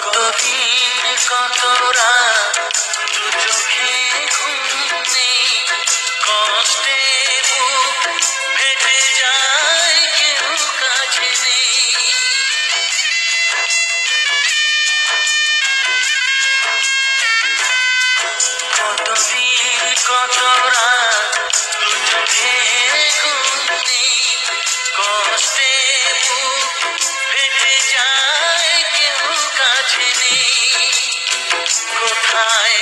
কতদিন কত রাত দু চোখে ঘুম নেই, কষ্টে বুক ফেটে যায়, কেউ কাছে নেই। কতদিন কত রাত দু চোখে ঘুম নেই, কষ্টে বুক ফেটে যায়, কেউ কাছে নেই। কোথায়